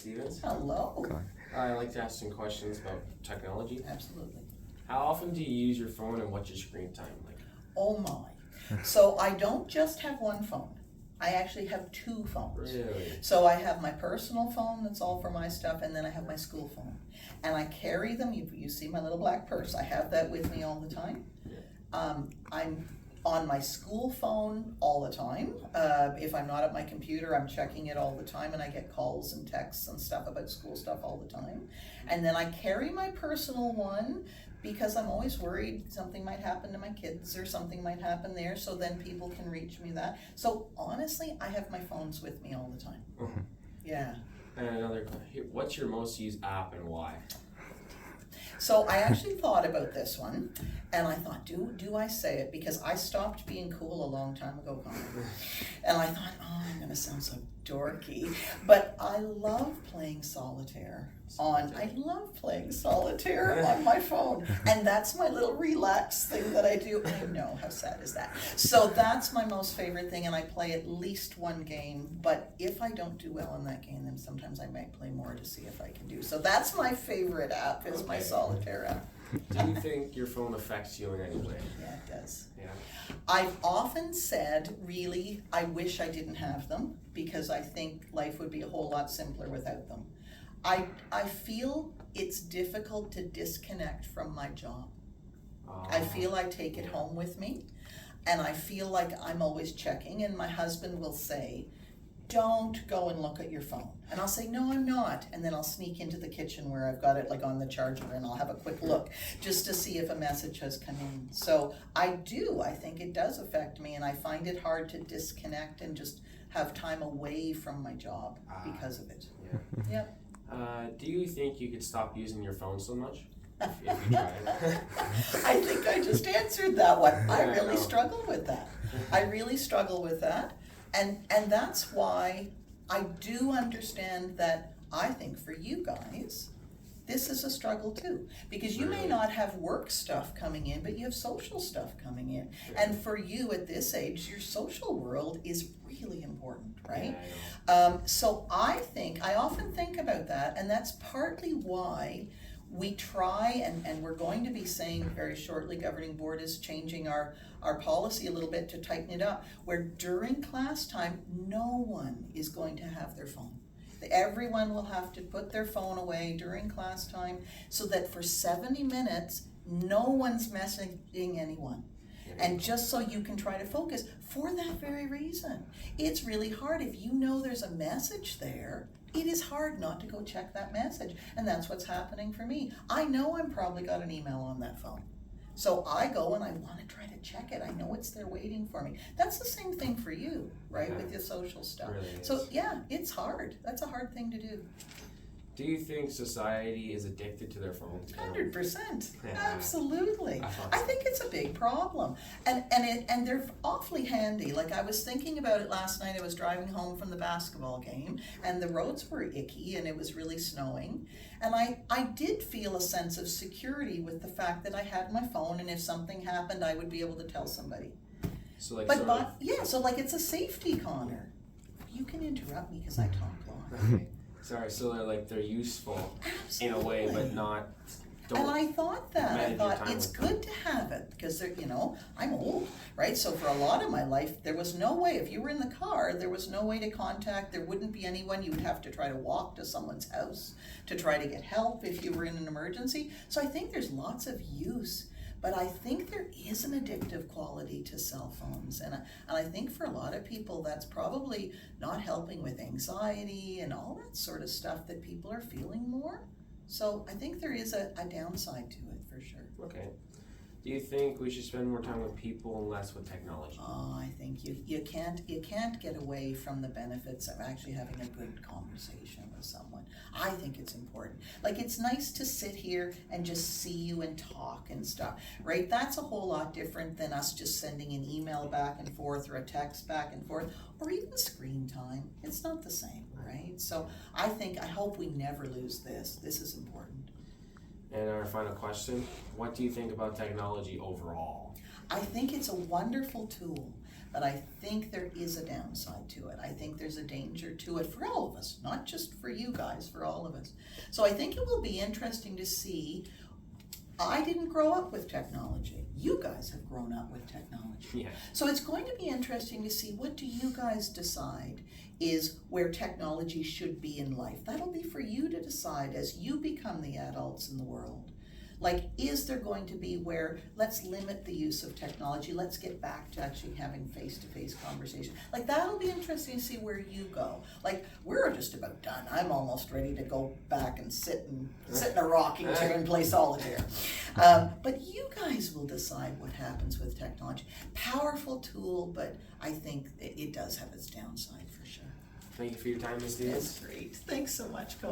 Stevens. Hello. Okay. I'd like to ask some questions about technology. Absolutely. How often do you use your phone and what's your screen time like? Oh my. So I don't just have one phone. I actually have two phones. Really? So I have my personal phone that's all for my stuff, and then I have my school phone. And I carry them. You see my little black purse. I have that with me all the time. I'm on my school phone all the time. If I'm not at my computer, I'm checking it all the time, and I get calls and texts and stuff about school stuff all the time. And then I carry my personal one because I'm always worried something might happen to my kids or something might happen there, so then people can reach me that. So honestly, I have my phones with me all the time. Uh-huh. Yeah. And another, what's your most used app and why? So I actually thought about this one, and I thought, do I say it? Because I stopped being cool a long time ago, Connor. And I thought, oh, I'm gonna sound so dorky, but I love playing solitaire on my phone, and that's my little relax thing that I do. I know, how sad is that? So that's my most favorite thing, and I play at least one game, but if I don't do well in that game, then sometimes I might play more to see if I can do. So that's my favorite app, is my solitaire app. Do you think your phone affects you in any way? Yeah, it does. Yeah. I've often said, really, I wish I didn't have them, because I think life would be a whole lot simpler without them. I feel it's difficult to disconnect from my job. I feel I take it home with me, and I feel like I'm always checking, and my husband will say, don't go and look at your phone. And I'll say, no, I'm not. And then I'll sneak into the kitchen where I've got it like on the charger, and I'll have a quick look just to see if a message has come in. So I think it does affect me, and I find it hard to disconnect and just have time away from my job because of it. Yeah. Yep. Do you think you could stop using your phone so much? If you tried. I think I just answered that one. I Yeah, really know. struggle with that. I really struggle with that. And that's why I do understand that I think for you guys, this is a struggle too. Because you may Really? not have work stuff coming in, but you have social stuff coming in. Sure. And for you at this age, your social world is really important, right? Yeah, I know. So I often think about that, and that's partly why we try, and we're going to be saying very shortly, governing board is changing our policy a little bit to tighten it up, where during class time, no one is going to have their phone. Everyone will have to put their phone away during class time, so that for 70 minutes, no one's messaging anyone. And just so you can try to focus for that very reason. It's really hard. If you know there's a message there, it is hard not to go check that message. And that's what's happening for me. I know I'm probably got an email on that phone. So I go and I want to try to check it. I know it's there waiting for me. That's the same thing for you, right, Yeah. with your social stuff. Really is. So yeah, it's hard. That's a hard thing to do. Do you think society is addicted to their phones? 100%. Yeah. Absolutely. I thought I so. think it's a big problem. And they're awfully handy. Like, I was thinking about it last night. I was driving home from the basketball game, and the roads were icky, and it was really snowing. And I did feel a sense of security with the fact that I had my phone, and if something happened, I would be able to tell somebody. So like So like it's a safety, Connor. You can interrupt me because I talk long. Okay. Sorry, so they're useful in a way, but Absolutely. not. And I thought that. I manage your thought time it's with good to have it because I'm old, right? So for a lot of my life, there was no way. If you were in the car, there was no way to contact. There wouldn't be anyone. You would have to try to walk to someone's house to try to get help if you were in an emergency. So I think there's lots of use. But I think there is an addictive quality to cell phones. And I think for a lot of people, that's probably not helping with anxiety and all that sort of stuff that people are feeling more. So I think there is a downside to it for sure. Okay. Do you think we should spend more time with people and less with technology? Oh, I think you can't get away from the benefits of actually having a good conversation with someone. I think it's important. Like, it's nice to sit here and just see you and talk and stuff, right? That's a whole lot different than us just sending an email back and forth or a text back and forth, or even screen time. It's not the same, right? So I hope we never lose this. This is important. And our final question, what do you think about technology overall? I think it's a wonderful tool, but I think there is a downside to it. I think there's a danger to it for all of us, not just for you guys, for all of us. So I think it will be interesting to see. I didn't grow up with technology. You guys have grown up with technology. Yeah. So it's going to be interesting to see, what do you guys decide is where technology should be in life? That'll be for you to decide as you become the adults in the world. Like, is there going to be where, let's limit the use of technology, let's get back to actually having face-to-face conversation. Like, that'll be interesting to see where you go. Like, we're just about done. I'm almost ready to go back and sit in a rocking chair and play solitaire. But you guys will decide what happens with technology. Powerful tool, but I think it does have its downside for sure. Thank you for your time, Ms. Davis. That's great. Thanks so much, Cody.